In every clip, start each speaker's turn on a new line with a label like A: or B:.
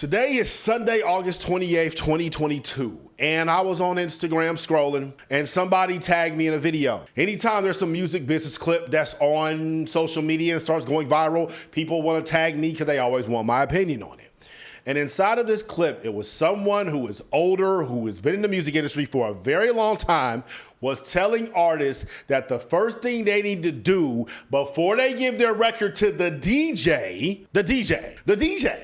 A: Today is Sunday, August 28th, 2022, and I was on Instagram scrolling, and somebody tagged me in a video. Anytime there's some music business clip that's on social media and starts going viral, people want to tag me because they always want my opinion on it. And inside of this clip, it was someone who is older, who has been in the music industry for a very long time, was telling artists that the first thing they need to do before they give their record to the DJ.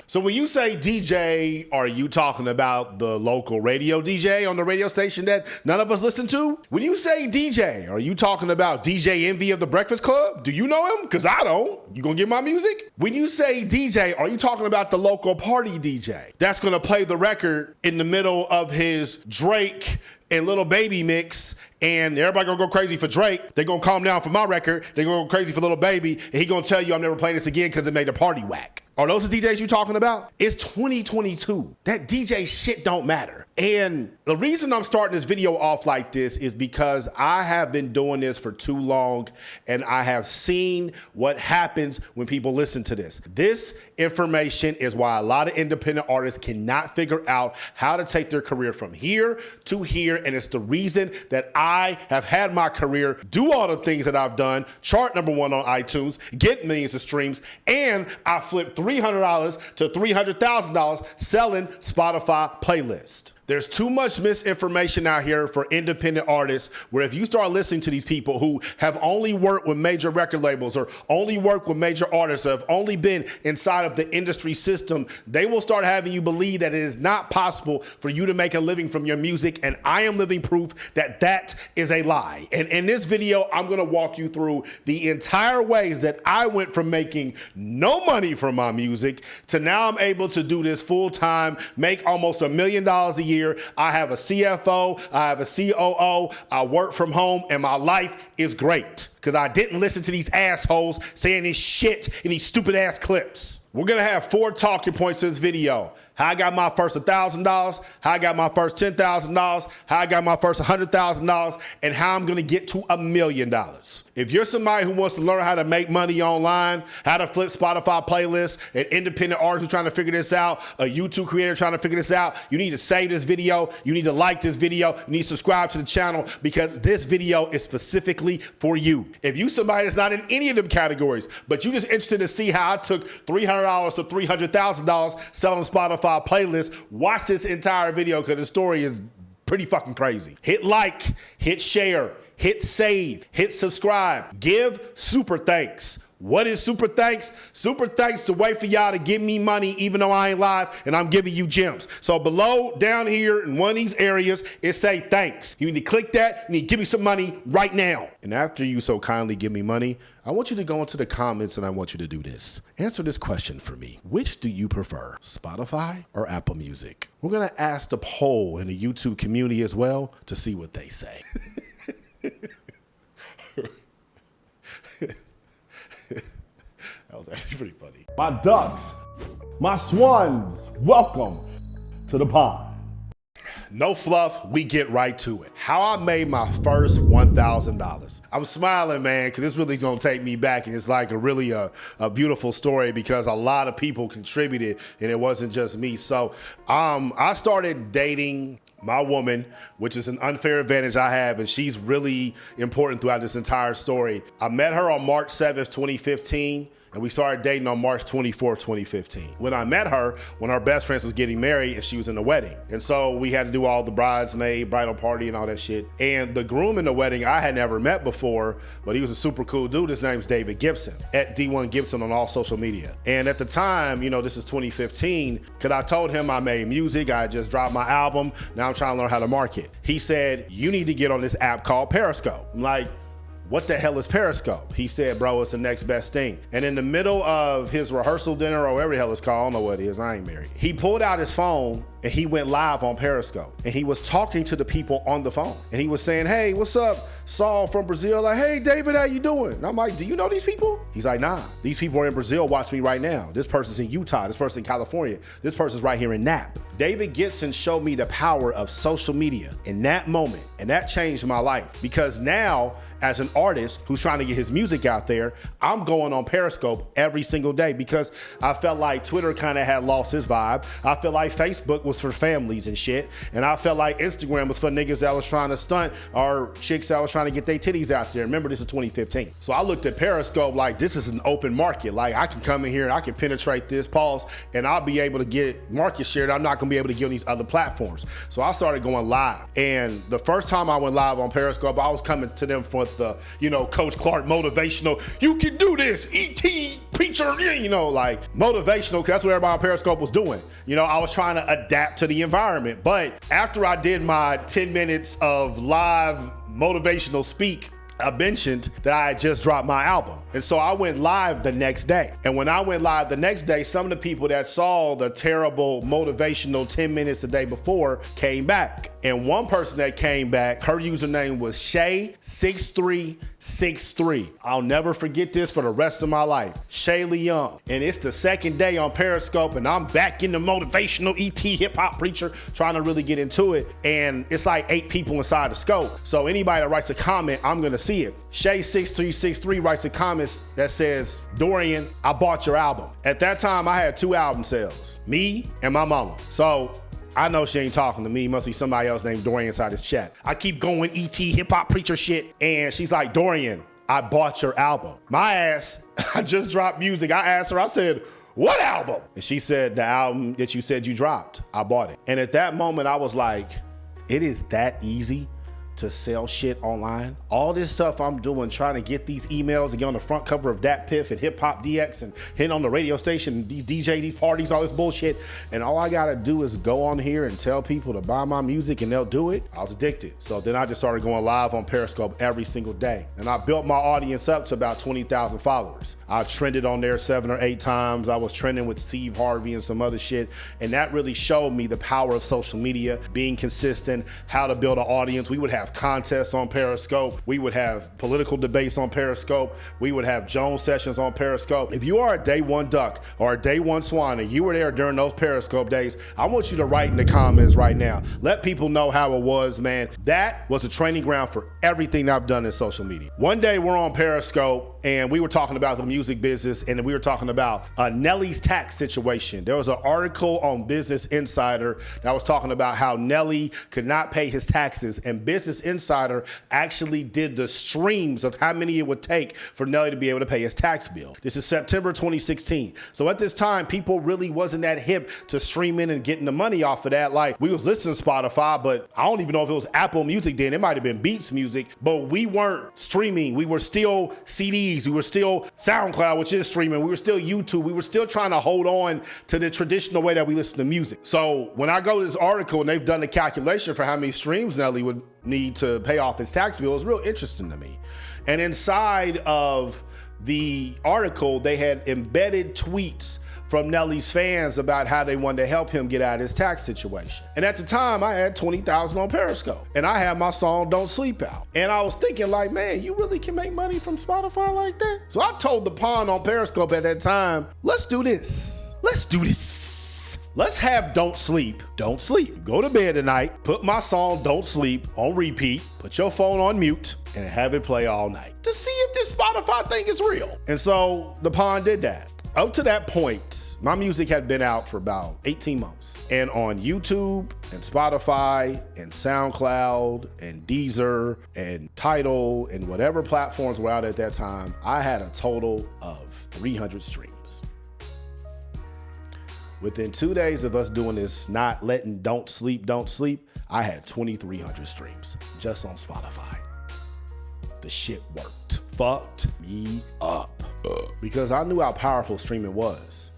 A: So when you say DJ, are you talking about the local radio DJ on the radio station that none of us listen to? When you say DJ, are you talking about DJ Envy of the Breakfast Club? Do you know him? Because I don't. You gonna get my music? When you say DJ, are you talking about the local party DJ that's gonna play the record in the middle of his Drake and Little Baby mix, and everybody gonna go crazy for Drake? They gonna calm down for my record. They gonna go crazy for Little Baby, and he gonna tell you I'm never playing this again because it made the party whack. Are those the DJs you talking about? It's 2022. That DJ shit don't matter. And the reason I'm starting this video off like this is because I have been doing this for too long, and I have seen what happens when people listen to this. This information is why a lot of independent artists cannot figure out how to take their career from here to here, and it's the reason that I have had my career do all the things that I've done, chart #1 on iTunes, get millions of streams, and I flipped $300 to $300,000 selling Spotify playlists. There's too much misinformation out here for independent artists, where if you start listening to these people who have only worked with major record labels or only worked with major artists or have only been inside of the industry system, they will start having you believe that it is not possible for you to make a living from your music. And I am living proof that that is a lie. And in this video, I'm gonna walk you through the entire ways that I went from making no money from my music to now I'm able to do this full time, make almost $1 million a year. I have a CFO, I have a COO, I work from home, and my life is great because I didn't listen to these assholes saying this shit in these stupid ass clips. We're gonna have 4 talking points in this video. How I got my first $1,000, how I got my first $10,000, how I got my first $100,000, and how I'm gonna get to $1 million. If you're somebody who wants to learn how to make money online, how to flip Spotify playlists, an independent artist who's trying to figure this out, a YouTube creator trying to figure this out, you need to save this video, you need to like this video, you need to subscribe to the channel because this video is specifically for you. If you somebody that's not in any of them categories, but you just interested to see how I took $300 to $300,000 selling Spotify playlist, watch this entire video because the story is pretty fucking crazy. Hit like, hit share, hit save, hit subscribe, give super thanks. What is super thanks? Super thanks to wait for y'all to give me money even though I ain't live and I'm giving you gems. So below, down here in one of these areas, it say thanks. You need to click that, you need to give me some money right now. And after you so kindly give me money, I want you to go into the comments and I want you to do this. Answer this question for me. Which do you prefer, Spotify or Apple Music? We're gonna ask the poll in the YouTube community as well to see what they say. That was actually pretty funny. My ducks, my swans, welcome to the pond. No fluff, we get right to it. How I made my first $1,000. I'm smiling, man, because this really gonna take me back, and it's like a really a beautiful story because a lot of people contributed, and it wasn't just me. So I started dating my woman, which is an unfair advantage I have, and she's really important throughout this entire story. I met her on March 7th, 2015. And we started dating on March 24th, 2015. When I met her, when her best friend was getting married and she was in the wedding. And so we had to do all the bridesmaid, bridal party and all that shit. And the groom in the wedding I had never met before, but he was a super cool dude. His name's David Gibson, at D1 Gibson on all social media. And at the time, you know, this is 2015, because I told him I made music, I just dropped my album, now I'm trying to learn how to market. He said, you need to get on this app called Periscope. I'm like, what the hell is Periscope? He said, bro, it's the next best thing. And in the middle of his rehearsal dinner or whatever the hell it's called, I don't know what it is, I ain't married. He pulled out his phone and he went live on Periscope, and he was talking to the people on the phone, and he was saying, hey, what's up, Saul from Brazil? Like, hey, David, how you doing? And I'm like, do you know these people? He's like, nah, these people are in Brazil watching me right now. This person's in Utah, this person's in California, this person's right here in Nap. David Gibson showed me the power of social media in that moment, and that changed my life, because now, as an artist who's trying to get his music out there, I'm going on Periscope every single day, because I felt like Twitter kind of had lost its vibe. I felt like Facebook was for families and shit. And I felt like Instagram was for niggas that was trying to stunt or chicks that was trying to get their titties out there. Remember, this is 2015. So I looked at Periscope like, this is an open market. Like, I can come in here and I can penetrate this, pause, and I'll be able to get market share that I'm not gonna be able to get on these other platforms. So I started going live. And the first time I went live on Periscope, I was coming to them for the, Coach Clark motivational, you can do this, ET preacher, like motivational, because that's what everybody on Periscope was doing. I was trying to adapt to the environment. But after I did my 10 minutes of live motivational speak, I mentioned that I had just dropped my album. And so I went live the next day. And when I went live the next day, some of the people that saw the terrible motivational 10 minutes the day before came back. And one person that came back, her username was Shay6363. I'll never forget this for the rest of my life. Shaylee Young. And it's the second day on Periscope, and I'm back in the motivational ET hip hop preacher trying to really get into it. And it's like 8 people inside the scope. So anybody that writes a comment, I'm gonna see it. Shay6363 writes a comment that says, Dorian, I bought your album. At that time, I had 2 album sales, me and my mama. So I know she ain't talking to me. Must be somebody else named Dorian inside this chat. I keep going ET hip hop preacher shit. And she's like, Dorian, I bought your album. My ass, I just dropped music. I asked her, I said, what album? And she said, the album that you said you dropped. I bought it. And at that moment, I was like, it is that easy to sell shit online. All this stuff I'm doing, trying to get these emails and get on the front cover of Dat Piff and Hip Hop DX and hitting on the radio station, these DJ, these parties, all this bullshit. And all I gotta do is go on here and tell people to buy my music and they'll do it. I was addicted. So then I just started going live on Periscope every single day. And I built my audience up to about 20,000 followers. I trended on there 7 or 8 times. I was trending with Steve Harvey and some other shit. And that really showed me the power of social media, being consistent, how to build an audience. We would have contests on Periscope. We would have political debates on Periscope. We would have Jones sessions on Periscope. If you are a day one duck or a day one swan and you were there during those Periscope days, I want you to write in the comments right now. Let people know how it was, man. That was a training ground for everything that I've done in social media. One day we're on Periscope and we were talking about the music business, and we were talking about Nelly's tax situation. There was an article on Business Insider that was talking about how Nelly could not pay his taxes, and Business Insider actually did the streams of how many it would take for Nelly to be able to pay his tax bill. This is September 2016. So at this time, people really wasn't that hip to streaming and getting the money off of that. Like, we was listening to Spotify, but I don't even know if it was Apple Music then. It might have been Beats Music, but we weren't streaming. We were still CDs. We were still SoundCloud, which is streaming. We were still YouTube. We were still trying to hold on to the traditional way that we listen to music. So when I go to this article and they've done the calculation for how many streams Nelly would need to pay off his tax bill, it's real interesting to me. And inside of the article, they had embedded tweets from Nelly's fans about how they wanted to help him get out of his tax situation. And at the time, I had 20,000 on Periscope, and I had my song Don't Sleep out. And I was thinking like, man, you really can make money from Spotify like that? So I told the pawn on Periscope at that time, let's do this. Let's do this. Let's have Don't Sleep. Don't sleep. Go to bed tonight, put my song Don't Sleep on repeat, put your phone on mute, and have it play all night to see if this Spotify thing is real. And so the pawn did that. Up to that point, my music had been out for about 18 months. And on YouTube and Spotify and SoundCloud and Deezer and Tidal and whatever platforms were out at that time, I had a total of 300 streams. Within 2 days of us doing this, not letting Don't Sleep, I had 2,300 streams just on Spotify. The shit worked. Fucked me up. Because I knew how powerful streaming was.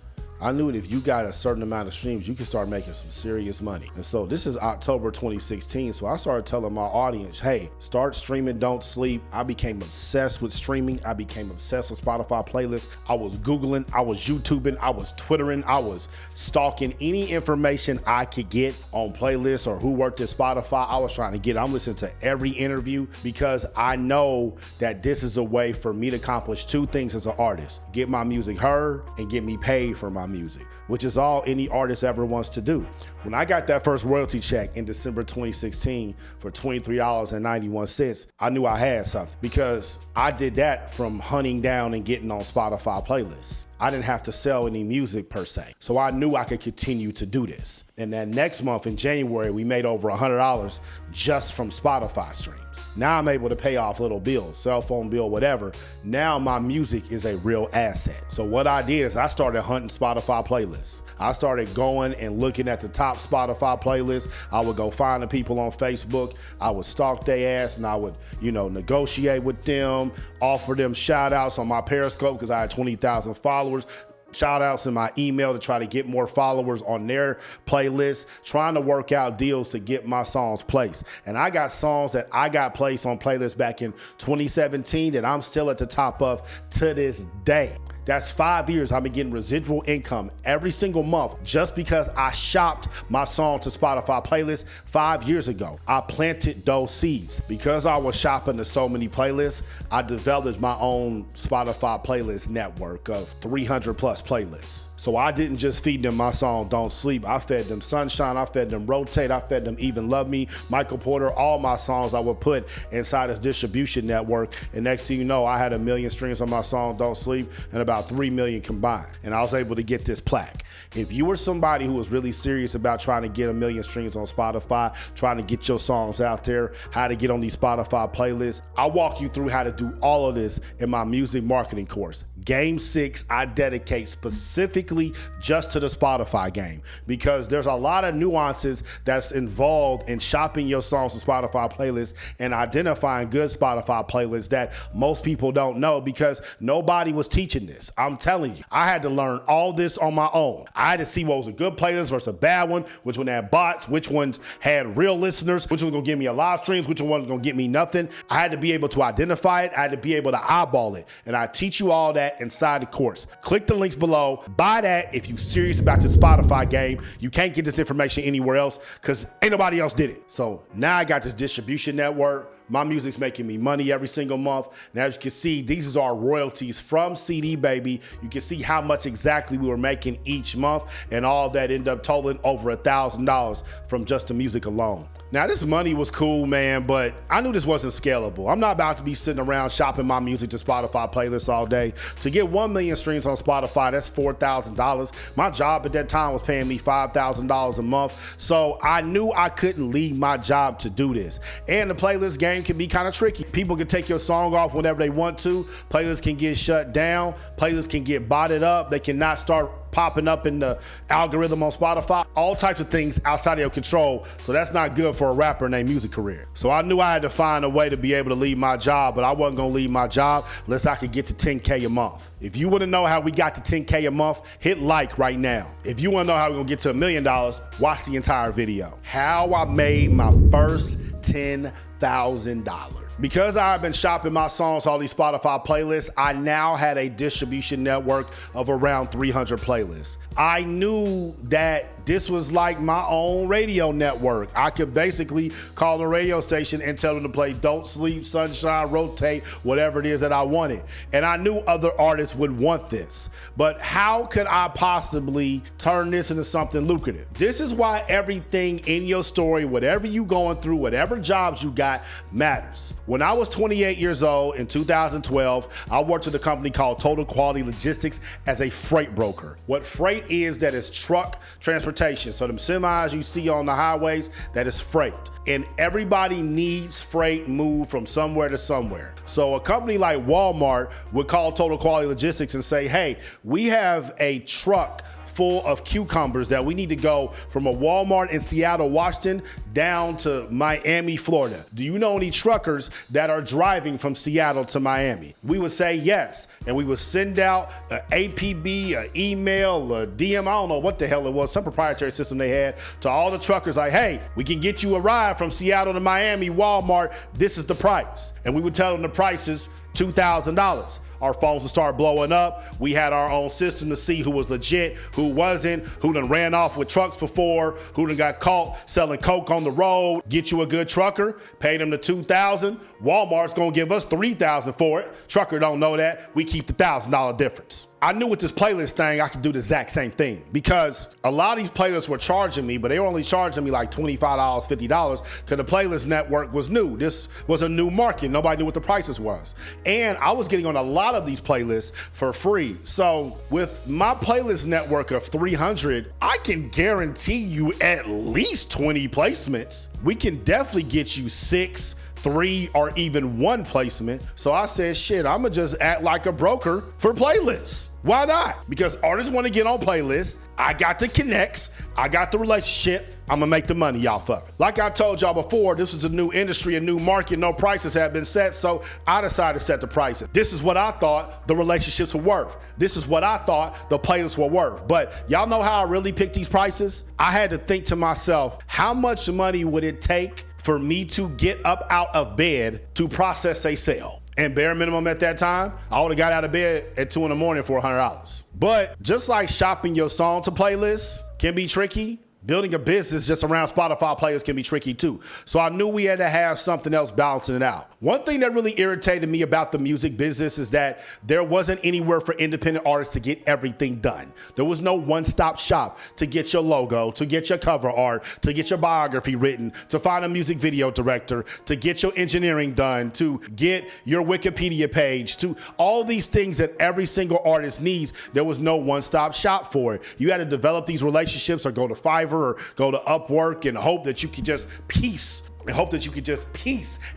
A: I knew that if you got a certain amount of streams, you can start making some serious money. And so this is October 2016. So I started telling my audience, hey, start streaming, don't sleep. I became obsessed with streaming. I became obsessed with Spotify playlists. I was Googling, I was YouTubing, I was Twittering, I was stalking any information I could get on playlists or who worked at Spotify. I was trying to get, I'm listening to every interview because I know that this is a way for me to accomplish two things as an artist: get my music heard and get me paid for my music, which is all any artist ever wants to do. When I got that first royalty check in December 2016 for $23.91, I knew I had something because I did that from hunting down and getting on Spotify playlists. I didn't have to sell any music per se. So I knew I could continue to do this. And then next month in January, we made over $100 just from Spotify streams. Now I'm able to pay off little bills, cell phone bill, whatever. Now my music is a real asset. So what I did is I started hunting Spotify playlists. I started going and looking at the top Spotify playlists. I would go find the people on Facebook. I would stalk their ass and I would, negotiate with them, offer them shout outs on my Periscope because I had 20,000 followers. Shout outs in my email to try to get more followers on their playlist, trying to work out deals to get my songs placed. And I got songs that I got placed on playlists back in 2017 that I'm still at the top of to this day. That's 5 years I've been getting residual income every single month just because I shopped my song to Spotify playlists 5 years ago. I planted those seeds. Because I was shopping to so many playlists, I developed my own Spotify playlist network of 300 plus playlists. So I didn't just feed them my song, Don't Sleep. I fed them Sunshine, I fed them Rotate, I fed them Even Love Me, Michael Porter, all my songs I would put inside this distribution network. And next thing you know, I had 1 million streams on my song, Don't Sleep, and about 3 million combined. And I was able to get this plaque. If you were somebody who was really serious about trying to get 1 million streams on Spotify, trying to get your songs out there, how to get on these Spotify playlists, I'll walk you through how to do all of this in my music marketing course. Game 6, I dedicate specifically just to the Spotify game because there's a lot of nuances that's involved in shopping your songs to Spotify playlists and identifying good Spotify playlists that most people don't know because nobody was teaching this. I'm telling you, I had to learn all this on my own. I had to see what was a good playlist versus a bad one, which one had bots, which ones had real listeners, which one was gonna give me a lot of streams, which one was gonna get me nothing. I had to be able to identify it. I had to be able to eyeball it. And I teach you all that inside the course. Click the links below. Buy that if you're serious about the Spotify game. You can't get this information anywhere else because ain't nobody else did it. So now I got this distribution network. My music's making me money every single month. And as you can see, these are our royalties from CD Baby. You can see how much exactly we were making each month, and all that ended up totaling over $1,000 from just the music alone. Now, this money was cool, man, but I knew this wasn't scalable. I'm not about to be sitting around shopping my music to Spotify playlists all day. To get 1 million streams on Spotify, that's $4,000. My job at that time was paying me $5,000 a month. So I knew I couldn't leave my job to do this. And the playlist game can be kind of tricky. People can take your song off whenever they want to. Playlists can get shut down. Playlists can get botted up. They cannot start popping up in the algorithm on Spotify, all types of things outside of your control. So that's not good for a rapper in their music career. So I knew I had to find a way to be able to leave my job, but I wasn't gonna leave my job unless I could get to 10K a month. If you wanna know how we got to 10K a month, hit like right now. If you wanna know how we're gonna get to $1 million, watch the entire video. How I made my first $10,000. Because I've been shopping my songs all these Spotify playlists, I now had a distribution network of around 300 playlists. I knew that this was like my own radio network. I could basically call a radio station and tell them to play Don't Sleep, Sunshine, Rotate, whatever it is that I wanted. And I knew other artists would want this. But how could I possibly turn this into something lucrative? This is why everything in your story, whatever you going through, whatever jobs you got, matters. When I was 28 years old in 2012, I worked at a company called Total Quality Logistics as a freight broker. What freight is, that is truck transportation. So them semis you see on the highways, that is freight. And everybody needs freight moved from somewhere to somewhere. So a company like Walmart would call Total Quality Logistics and say, hey, we have a truck full of cucumbers that we need to go from a Walmart in Seattle, Washington, down to Miami, Florida. Do you know any truckers that are driving from Seattle to Miami? We would say yes, and we would send out an APB, an email, a DM, I don't know what the hell it was, some proprietary system they had, to all the truckers like, hey, we can get you a ride from Seattle to Miami, Walmart, this is the price. And we would tell them the price is $2,000. Our phones would start blowing up. We had our own system to see who was legit, who wasn't, who done ran off with trucks before, who done got caught selling coke on the road. Get you a good trucker, pay them the $2,000. Walmart's gonna give us $3,000 for it. Trucker don't know that. We keep the $1,000 difference. I knew with this playlist thing, I could do the exact same thing because a lot of these playlists were charging me, but they were only charging me like $25, $50 because the playlist network was new. This was a new market. Nobody knew what the prices was. And I was getting on a lot of these playlists for free. So with my playlist network of 300, I can guarantee you at least 20 placements. We can definitely get you 6, 3, or even 1 placement. So I said, shit, I'ma just act like a broker for playlists. Why not? Because artists want to get on playlists. I got the connects. I got the relationship. I'm gonna make the money off of it. Like I told y'all before, this is a new industry, a new market, no prices have been set, so I decided to set the prices. This is what I thought the relationships were worth. This is what I thought the playlists were worth. But y'all know how I really picked these prices? I had to think to myself, how much money would it take for me to get up out of bed to process a sale? And bare minimum at that time, I would have got out of bed at 2 a.m. for $100. But just like shopping your song to playlists can be tricky, building a business just around Spotify players can be tricky too. So I knew we had to have something else balancing it out. One thing that really irritated me about the music business is that there wasn't anywhere for independent artists to get everything done. There was no one-stop shop to get your logo, to get your cover art, to get your biography written, to find a music video director, to get your engineering done, to get your Wikipedia page, to all these things that every single artist needs. There was no one-stop shop for it. You had to develop these relationships or go to Fiverr or go to Upwork and hope that you could just piece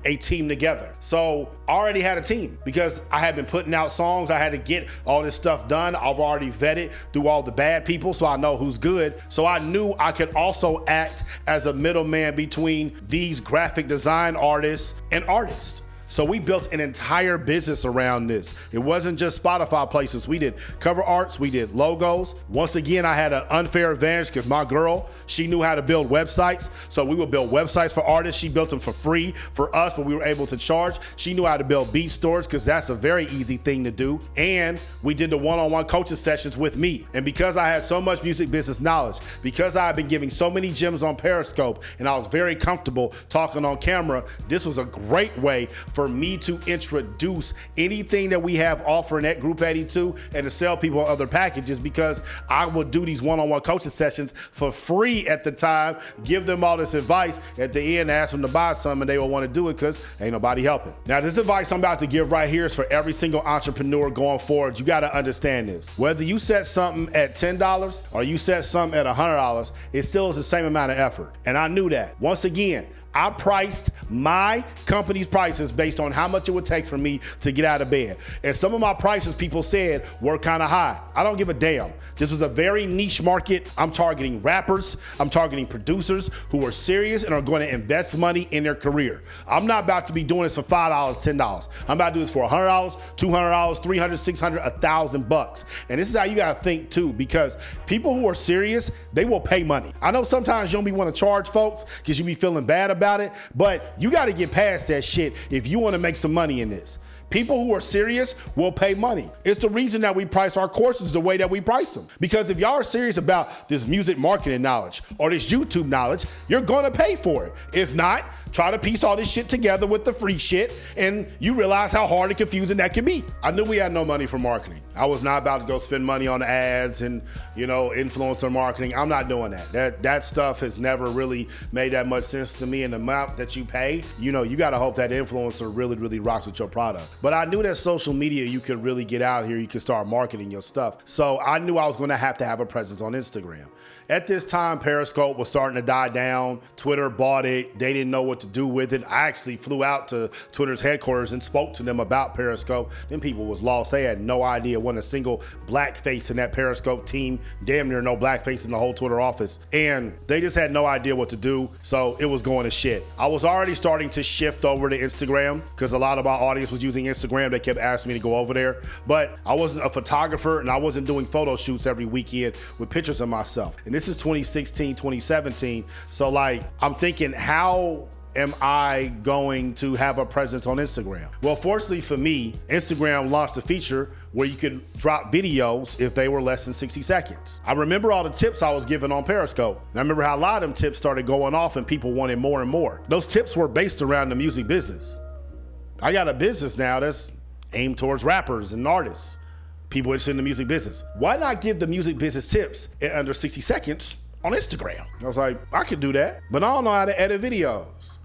A: a team together. So I already had a team because I had been putting out songs. I had to get all this stuff done. I've already vetted through all the bad people, so I know who's good. So I knew I could also act as a middleman between these graphic design artists and artists. So we built an entire business around this. It wasn't just Spotify places. We did cover arts, we did logos. Once again, I had an unfair advantage because my girl, she knew how to build websites. So we would build websites for artists. She built them for free for us, but we were able to charge. She knew how to build beat stores because that's a very easy thing to do. And we did the one-on-one coaching sessions with me. And because I had so much music business knowledge, because I had been giving so many gems on Periscope, and I was very comfortable talking on camera, this was a great way for me to introduce anything that we have offering at Group 82 and to sell people other packages, because I would do these one-on-one coaching sessions for free at the time, give them all this advice at the end, ask them to buy something, and they will want to do it because ain't nobody helping. Now, this advice I'm about to give right here is for every single entrepreneur going forward. You got to understand this. Whether you set something at $10 or you set something at $100, it still is the same amount of effort. And I knew that. Once again, I priced my company's prices based on how much it would take for me to get out of bed. And some of my prices people said were kind of high. I don't give a damn. This was a very niche market. I'm targeting rappers. I'm targeting producers who are serious and are going to invest money in their career. I'm not about to be doing this for $5, $10. I'm about to do this for $100, $200, $300, $600, $1,000. And this is how you got to think too, because people who are serious, they will pay money. I know sometimes you don't be want to charge folks because you be feeling bad about it, but you got to get past that shit if you want to make some money in this. People who are serious will pay money. It's the reason that we price our courses the way that we price them. Because if y'all are serious about this music marketing knowledge or this YouTube knowledge, you're gonna pay for it. If not, try to piece all this shit together with the free shit and you realize how hard and confusing that can be. I knew we had no money for marketing. I was not about to go spend money on ads and, influencer marketing. I'm not doing that. That stuff has never really made that much sense to me. And the amount that you pay, you gotta hope that influencer really, really rocks with your product. But I knew that social media, you could really get out here, you could start marketing your stuff. So I knew I was gonna have to have a presence on Instagram. At this time, Periscope was starting to die down. Twitter bought it. They didn't know what to do with it. I actually flew out to Twitter's headquarters and spoke to them about Periscope. Them people was lost. They had no idea. Wasn't a single black face in that Periscope team. Damn near no black face in the whole Twitter office. And they just had no idea what to do. So it was going to shit. I was already starting to shift over to Instagram because a lot of my audience was using Instagram. They kept asking me to go over there. But I wasn't a photographer and I wasn't doing photo shoots every weekend with pictures of myself. And this is 2016, 2017. So like, I'm thinking, how am I going to have a presence on Instagram? Well, fortunately for me, Instagram launched a feature where you could drop videos if they were less than 60 seconds. I remember all the tips I was giving on Periscope. And I remember how a lot of them tips started going off and people wanted more and more. Those tips were based around the music business. I got a business now that's aimed towards rappers and artists, people interested in the music business. Why not give the music business tips in under 60 seconds on Instagram? I was like, I could do that, but I don't know how to edit videos.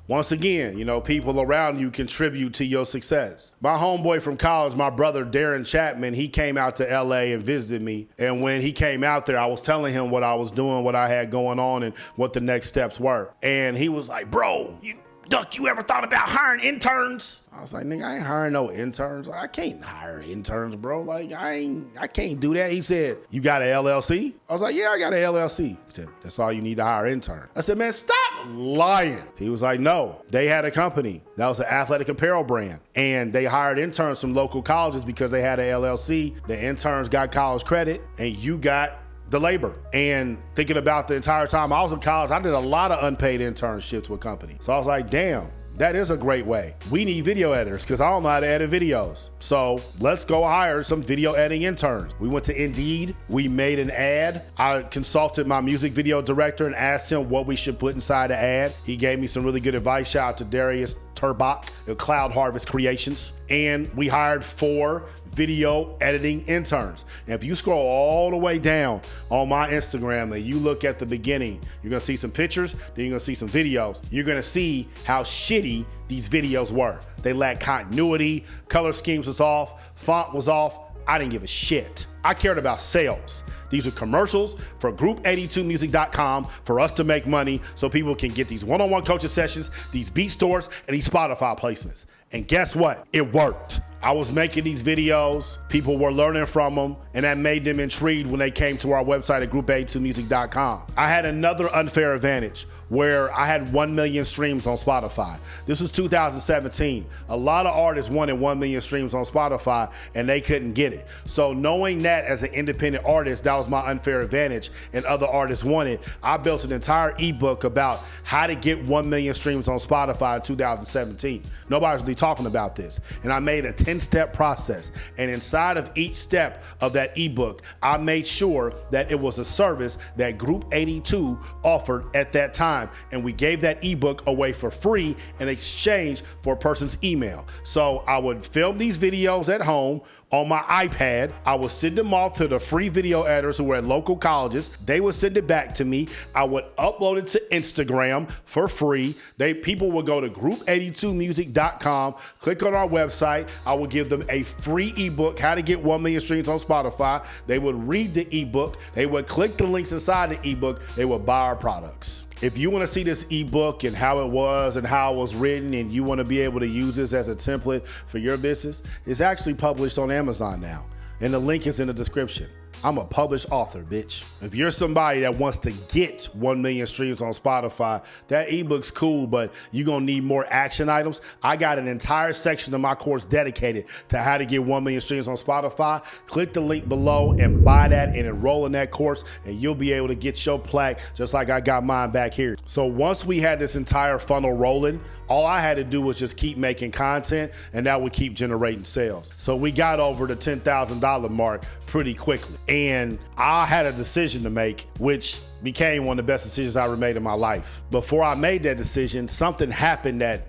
A: Once again, you know, people around you contribute to your success. My homeboy from college, my brother Darren Chapman, he came out to LA and visited me. And when he came out there, I was telling him what I was doing, what I had going on, and what the next steps were. And he was like, bro, Duck, you ever thought about hiring interns? I was like, nigga, I ain't hiring no interns. I can't hire interns, bro. Like, I can't do that. He said, you got an LLC? I was like, yeah, I got an LLC. He said, that's all you need to hire interns. I said, man, stop lying. He was like, no, they had a company. That was an athletic apparel brand. And they hired interns from local colleges because they had an LLC. The interns got college credit and you got the labor. And thinking about the entire time I was in college, I did a lot of unpaid internships with companies. So I was like, damn, that is a great way. We need video editors because I don't know how to edit videos. So let's go hire some video editing interns. We went to Indeed. We made an ad. I consulted my music video director and asked him what we should put inside the ad. He gave me some really good advice. Shout out to Darius Turbach of Cloud Harvest Creations. And we hired 4 video editing interns. And if you scroll all the way down on my Instagram and you look at the beginning, you're gonna see some pictures, then you're gonna see some videos. You're gonna see how shitty these videos were. They lacked continuity, color schemes was off, font was off. I didn't give a shit. I cared about sales. These were commercials for group82music.com for us to make money so people can get these one-on-one coaching sessions, these beat stores, and these Spotify placements. And guess what? It worked. I was making these videos, people were learning from them, and that made them intrigued when they came to our website at group82music.com. I had another unfair advantage where I had 1 million streams on Spotify. This was 2017. A lot of artists wanted 1 million streams on Spotify and they couldn't get it. So knowing that as an independent artist, that was my unfair advantage and other artists wanted, I built an entire ebook about how to get 1 million streams on Spotify in 2017. Nobody's really talking about this. And I made a 10-step process. And inside of each step of that ebook, I made sure that it was a service that Group 82 offered at that time. And we gave that ebook away for free in exchange for a person's email. So I would film these videos at home on my iPad. I would send them off to the free video editors who were at local colleges. They would send it back to me. I would upload it to Instagram for free. People would go to group82music.com, click on our website. I would give them a free ebook, how to get 1 million streams on Spotify. They would read the ebook. They would click the links inside the ebook. They would buy our products. If you want to see this ebook and how it was and how it was written, and you want to be able to use this as a template for your business, it's actually published on Amazon now. And the link is in the description. I'm a published author, bitch. If you're somebody that wants to get 1 million streams on Spotify, that ebook's cool, but you're gonna need more action items. I got an entire section of my course dedicated to how to get 1 million streams on Spotify. Click the link below and buy that and enroll in that course, and you'll be able to get your plaque just like I got mine back here. So once we had this entire funnel rolling, all I had to do was just keep making content, and that would keep generating sales. So we got over the $10,000 mark pretty quickly. And I had a decision to make, which became one of the best decisions I ever made in my life. Before I made that decision, something happened that,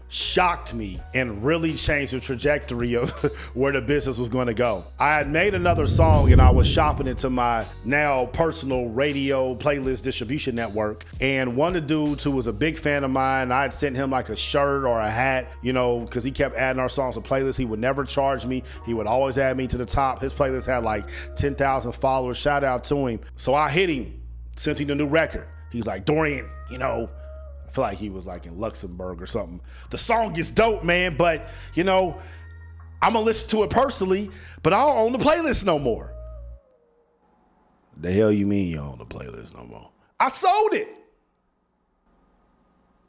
A: shocked me and really changed the trajectory of where the business was going to go. I had made another song and I was shopping into my now personal radio playlist distribution network. And one of the dudes who was a big fan of mine, I had sent him like a shirt or a hat, because he kept adding our songs to playlists. He would never charge me. He would always add me to the top. His playlist had like 10,000 followers. Shout out to him. So I hit him, sent him the new record. He's like, Dorian, I feel like he was like in Luxembourg or something. The song is dope, man, but I'm gonna listen to it personally, but I don't own the playlist no more. The hell you mean you own the playlist no more? I sold it.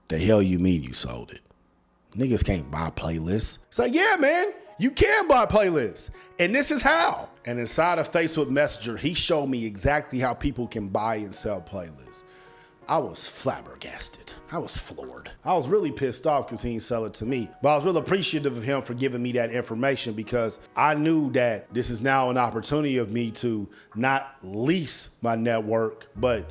A: The hell you mean you sold it? Niggas can't buy playlists. It's like, yeah, man, you can buy playlists. And this is how. And inside of Facebook Messenger, he showed me exactly how people can buy and sell playlists. I was flabbergasted. I was floored. I was really pissed off because he didn't sell it to me. But I was really appreciative of him for giving me that information because I knew that this is now an opportunity of me to not lease my network, but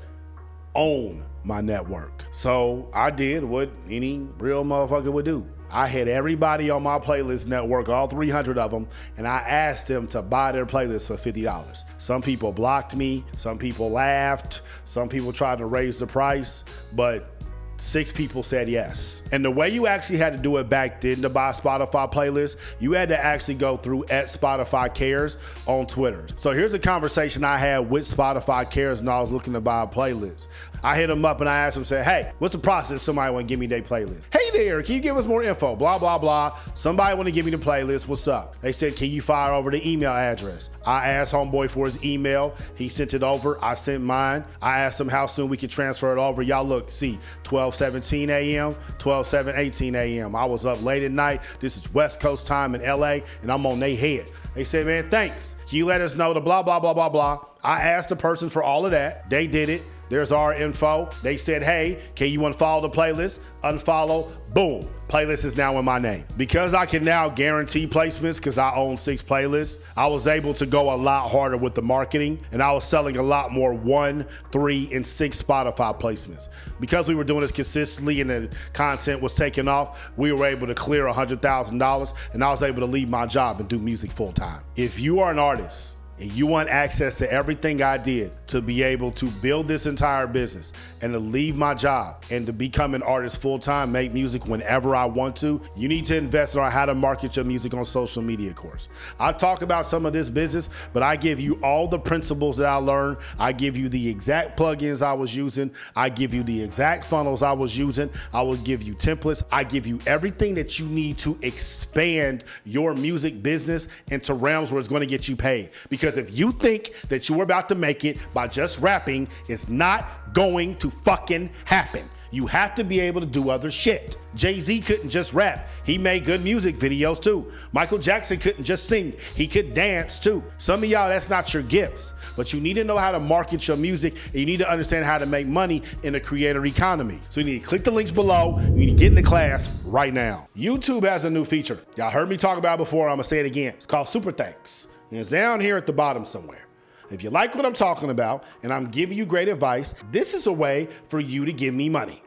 A: own my network. So I did what any real motherfucker would do. I had everybody on my playlist network, all 300 of them, and I asked them to buy their playlist for $50. Some people blocked me, some people laughed, some people tried to raise the price, but 6 people said yes. And the way you actually had to do it back then to buy Spotify playlists, you had to actually go through @SpotifyCares on Twitter. So here's a conversation I had with Spotify Cares when I was looking to buy a playlist. I hit them up and I asked them, said, hey, what's the process? Somebody want to give me their playlist. Hey there, can you give us more info? Blah, blah, blah. Somebody want to give me the playlist. What's up? They said, can you fire over the email address? I asked homeboy for his email. He sent it over. I sent mine. I asked him how soon we could transfer it over. Y'all look, see, 12:17 a.m., 12:18 a.m. I was up late at night. This is West Coast time in LA, and I'm on their head. They said, man, thanks. Can you let us know the blah, blah, blah, blah, blah? I asked the person for all of that. They did it. There's our info. They said, hey, can you unfollow the playlist? Unfollow, boom. Playlist is now in my name. Because I can now guarantee placements because I own 6 playlists, I was able to go a lot harder with the marketing and I was selling a lot more 1, 3, and 6 Spotify placements. Because we were doing this consistently and the content was taking off, we were able to clear $100,000 and I was able to leave my job and do music full time. If you are an artist, and you want access to everything I did to be able to build this entire business and to leave my job and to become an artist full-time, make music whenever I want to, you need to invest in our How to Market Your Music on Social Media course. I talk about some of this business, but I give you all the principles that I learned. I give you the exact plugins I was using. I give you the exact funnels I was using. I will give you templates. I give you everything that you need to expand your music business into realms where it's going to get you paid. Because if you think that you're about to make it by just rapping, it's not going to fucking happen. You have to be able to do other shit. Jay-Z couldn't just rap. He made good music videos too. Michael Jackson couldn't just sing. He could dance too. Some of y'all, that's not your gifts, but you need to know how to market your music and you need to understand how to make money in a creator economy. So you need to click the links below. You need to get in the class right now. YouTube has a new feature. Y'all heard me talk about it before. I'm gonna say it again. It's called Super Thanks. And it's down here at the bottom somewhere. If you like what I'm talking about and I'm giving you great advice, this is a way for you to give me money.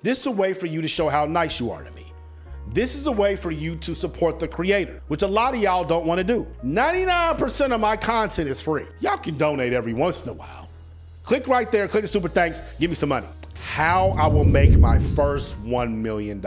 A: This is a way for you to show how nice you are to me. This is a way for you to support the creator, which a lot of y'all don't want to do. 99% of my content is free. Y'all can donate every once in a while. Click right there, click the Super Thanks, give me some money. How I will make my first $1 million.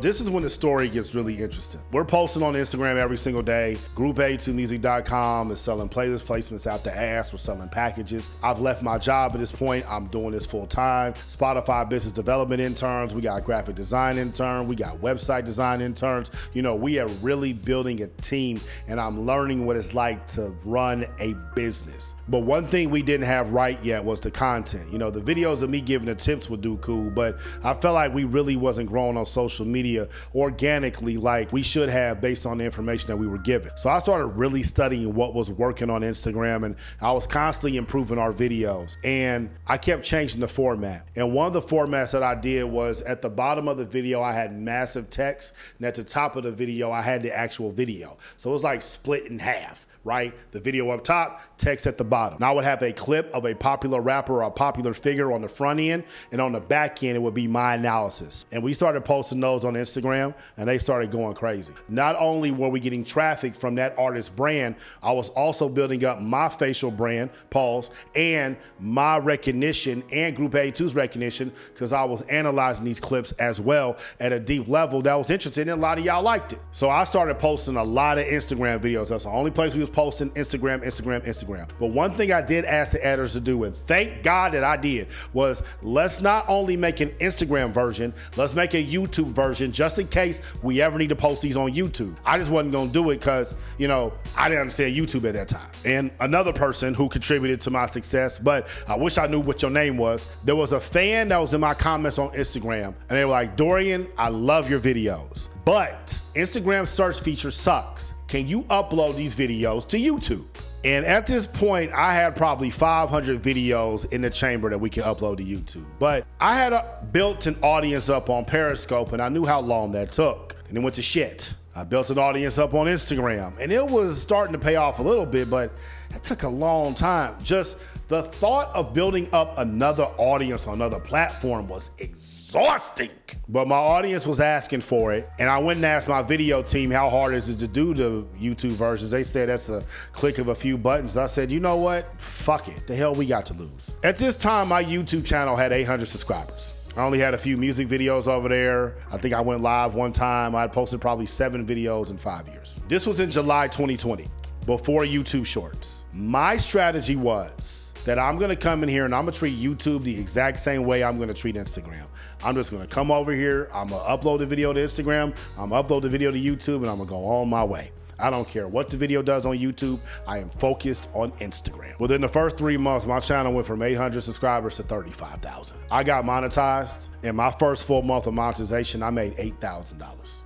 A: This is when the story gets really interesting. We're posting on Instagram every single day. Group82music.com is selling playlist placements out the ass. We're selling packages. I've left my job at this point. I'm doing this full time. Spotify business development interns. We got graphic design intern. We got website design interns. We are really building a team and I'm learning what it's like to run a business. But one thing we didn't have right yet was the content. The videos of me giving a tips would do cool, but I felt like we really wasn't growing on social media organically like we should have based on the information that we were given. So I started really studying what was working on Instagram, and I was constantly improving our videos, and I kept changing the format. And one of the formats that I did was at the bottom of the video, I had massive text, and at the top of the video, I had the actual video. So it was like split in half, right? The video up top, text at the bottom. And I would have a clip of a popular rapper or a popular figure on the front end, and on the back end, it would be my analysis. And we started posting those on Instagram, and they started going crazy. Not only were we getting traffic from that artist brand, I was also building up my facial brand, pause, and my recognition and Group 82's recognition, because I was analyzing these clips as well at a deep level that was interesting, and a lot of y'all liked it. So I started posting a lot of Instagram videos. That's the only place we was posting: Instagram. But one thing I did ask the editors to do, and thank God that I did, was let's not only make an Instagram version, let's make a YouTube version just in case we ever need to post these on YouTube. I just wasn't gonna do it because, I didn't understand YouTube at that time. And another person who contributed to my success, but I wish I knew what your name was, there was a fan that was in my comments on Instagram, and they were like, Dorian, I love your videos, but Instagram search feature sucks. Can you upload these videos to YouTube? And at this point, I had probably 500 videos in the chamber that we could upload to YouTube. But I had built an audience up on Periscope, and I knew how long that took. And it went to shit. I built an audience up on Instagram, and it was starting to pay off a little bit, but it took a long time. Just the thought of building up another audience on another platform was exhausting. But my audience was asking for it, and I went and asked my video team how hard is it to do the YouTube versions. They said that's a click of a few buttons. I said, you know what? Fuck it. The hell we got to lose. At this time, my YouTube channel had 800 subscribers. I only had a few music videos over there. I think I went live one time. I had posted probably 7 videos in 5 years. This was in July 2020, before YouTube Shorts. My strategy was that I'm gonna come in here and I'm gonna treat YouTube the exact same way I'm gonna treat Instagram. I'm just gonna come over here, I'm gonna upload the video to Instagram, I'm gonna upload the video to YouTube, and I'm gonna go on my way. I don't care what the video does on YouTube, I am focused on Instagram. Within the first 3 months, my channel went from 800 subscribers to 35,000. I got monetized. In my first full month of monetization, I made $8,000.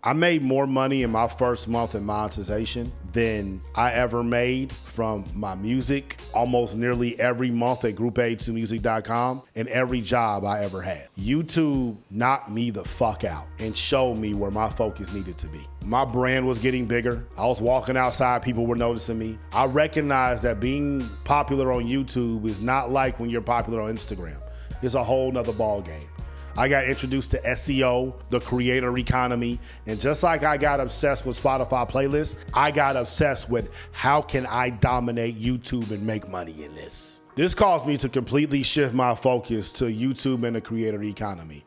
A: I made more money in my first month in monetization than I ever made from my music almost nearly every month at group82music.com and every job I ever had. YouTube knocked me the fuck out and showed me where my focus needed to be. My brand was getting bigger. I was walking outside, people were noticing me. I recognized that being popular on YouTube is not like when you're popular on Instagram. It's a whole nother ball game. I got introduced to SEO, the creator economy, and just like I got obsessed with Spotify playlists, I got obsessed with how can I dominate YouTube and make money in this. This caused me to completely shift my focus to YouTube and the creator economy.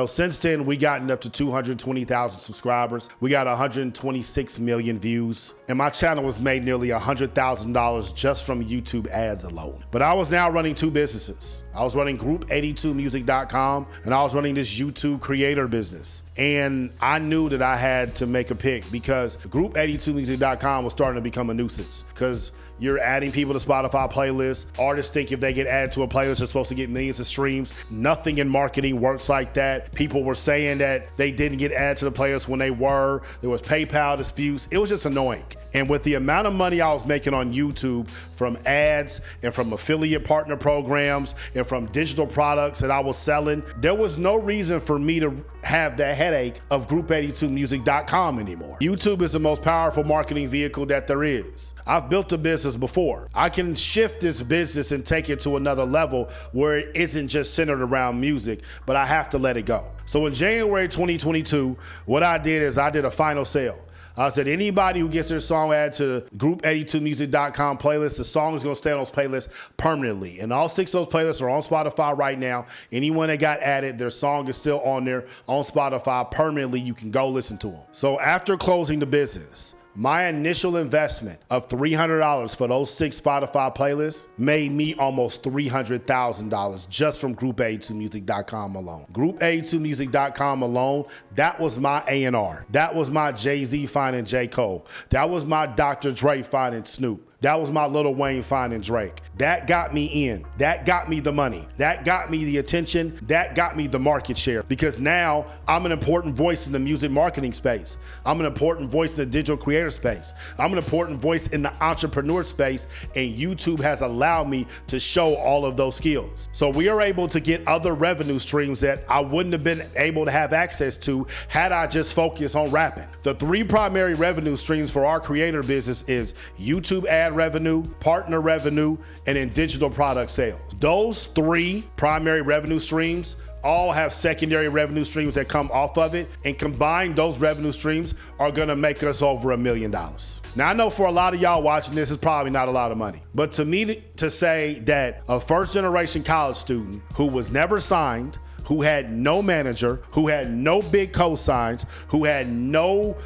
A: Since then, we gotten up to 220,000 subscribers. We got 126 million views, and my channel was made nearly $100,000 just from YouTube ads alone. But I was now running 2 businesses. I was running Group82music.com, and I was running this YouTube creator business. And I knew that I had to make a pick because Group82music.com was starting to become a nuisance because you're adding people to Spotify playlists. Artists think if they get added to a playlist, they're supposed to get millions of streams. Nothing in marketing works like that. People were saying that they didn't get added to the playlist when they were. There was PayPal disputes. It was just annoying. And with the amount of money I was making on YouTube from ads and from affiliate partner programs and from digital products that I was selling, there was no reason for me to have that headache of Group82music.com anymore. YouTube is the most powerful marketing vehicle that there is. I've built a business before. I can shift this business and take it to another level where it isn't just centered around music, but I have to let it go. So in January 2022, what I did is I did a final sale. I said, anybody who gets their song added to Group82music.com playlist, the song is going to stay on those playlists permanently. And all 6 of those playlists are on Spotify right now. Anyone that got added, their song is still on there on Spotify permanently. You can go listen to them. So after closing the business, my initial investment of $300 for those 6 Spotify playlists made me almost $300,000 just from Group82music.com alone. Group82music.com alone, that was my A&R. That was my Jay-Z finding J. Cole. That was my Dr. Dre finding Snoop. That was my Lil Wayne finding Drake. That got me in. That got me the money. That got me the attention. That got me the market share, because now I'm an important voice in the music marketing space. I'm an important voice in the digital creator space. I'm an important voice in the entrepreneur space, and YouTube has allowed me to show all of those skills. So we are able to get other revenue streams that I wouldn't have been able to have access to had I just focused on rapping. The three primary revenue streams for our creator business is YouTube ad revenue, partner revenue, and in digital product sales. Those three primary revenue streams all have secondary revenue streams that come off of it, and combined, those revenue streams are gonna make us over $1 million. Now, I know for a lot of y'all watching this, it's probably not a lot of money, but to me, to say that a first generation college student who was never signed, who had no manager, who had no big cosigns, who had no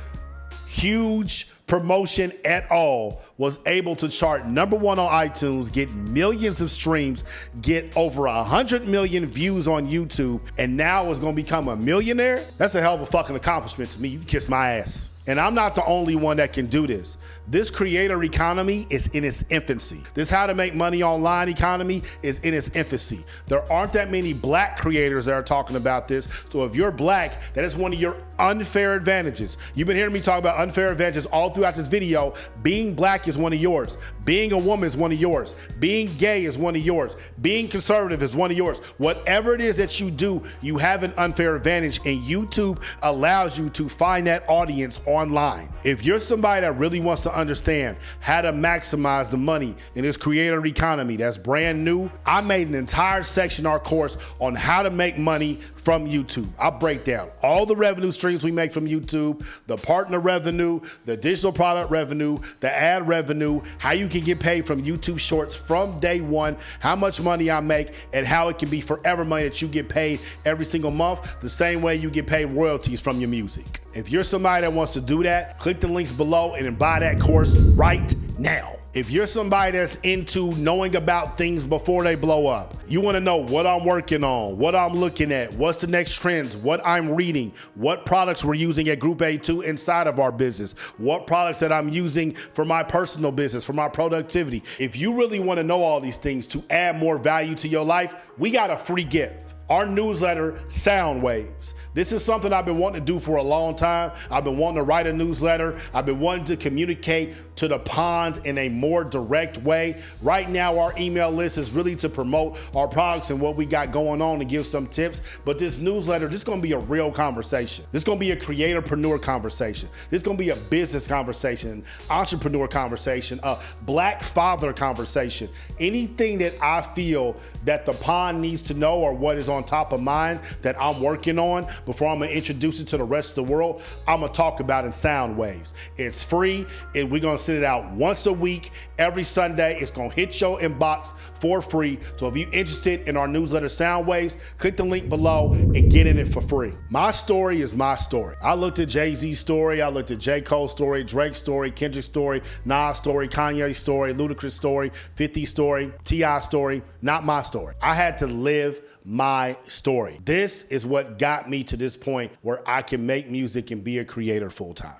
A: huge promotion at all, was able to chart #1 on iTunes, get millions of streams, get over 100 million views on YouTube, and now is gonna become a millionaire, that's a hell of a fucking accomplishment to me. You can kiss my ass. And I'm not the only one that can do this. This creator economy is in its infancy. This how to make money online economy is in its infancy. There aren't that many black creators that are talking about this. So if you're black, that is one of your unfair advantages. You've been hearing me talk about unfair advantages all throughout this video. Being black is one of yours. Being a woman is one of yours. Being gay is one of yours. Being conservative is one of yours. Whatever it is that you do, you have an unfair advantage, and YouTube allows you to find that audience online. If you're somebody that really wants to understand how to maximize the money in this creator economy that's brand new, I made an entire section, our course, on how to make money from YouTube. I break down all the revenue streams we make from YouTube, the partner revenue, the digital product revenue, the ad revenue, how you can get paid from YouTube Shorts from day one, how much money I make, and how it can be forever money that you get paid every single month, the same way you get paid royalties from your music. If you're somebody that wants to do that, click the links below and then buy that course right now. If you're somebody that's into knowing about things before they blow up, you want to know what I'm working on, what I'm looking at, what's the next trends, what I'm reading, what products we're using at Group A2 inside of our business, what products that I'm using for my personal business, for my productivity. If you really want to know all these things to add more value to your life, we got a free gift. Our newsletter, SoundWaves. This is something I've been wanting to do for a long time. I've been wanting to write a newsletter. I've been wanting to communicate to the pond in a more direct way. Right now, our email list is really to promote our products and what we got going on and give some tips. But this newsletter, this is gonna be a real conversation. This is gonna be a creatorpreneur conversation. This is gonna be a business conversation, entrepreneur conversation, a black father conversation. Anything that I feel that the pond needs to know or what is on top of mind that I'm working on before I'm gonna introduce it to the rest of the world, I'm gonna talk about in SoundWaves. It's free, and we're gonna send it out once a week, every Sunday. It's gonna hit your inbox for free. So if you're interested in our newsletter, SoundWaves, click the link below and get in it for free. My story is my story. I looked at Jay-Z's story, I looked at J. Cole's story, Drake's story, Kendrick's story, Nas' story, Kanye's story, Ludacris' story, 50's story, T.I.'s story, not my story. I had to live my story. This is what got me to this point where I can make music and be a creator full time.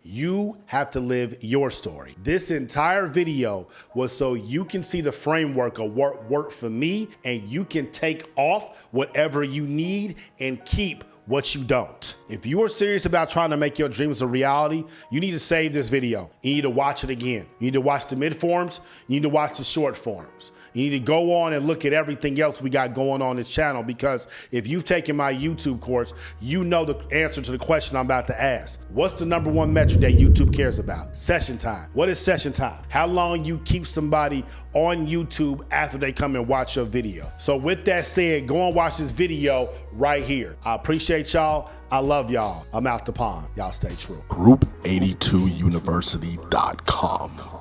A: You have to live your story. This entire video was so you can see the framework of what worked for me, and you can take off whatever you need and keep what you don't. If you are serious about trying to make your dreams a reality, you need to save this video. You need to watch it again. You need to watch the mid forms. You need to watch the short forms. You need to go on and look at everything else we got going on this channel, because if you've taken my YouTube course, you know the answer to the question I'm about to ask. What's the #1 metric that YouTube cares about? Session time. What is session time? How long you keep somebody on YouTube after they come and watch your video. So with that said, go and watch this video right here. I appreciate y'all. I love y'all. I'm out the pond. Y'all stay true.
B: Group82university.com.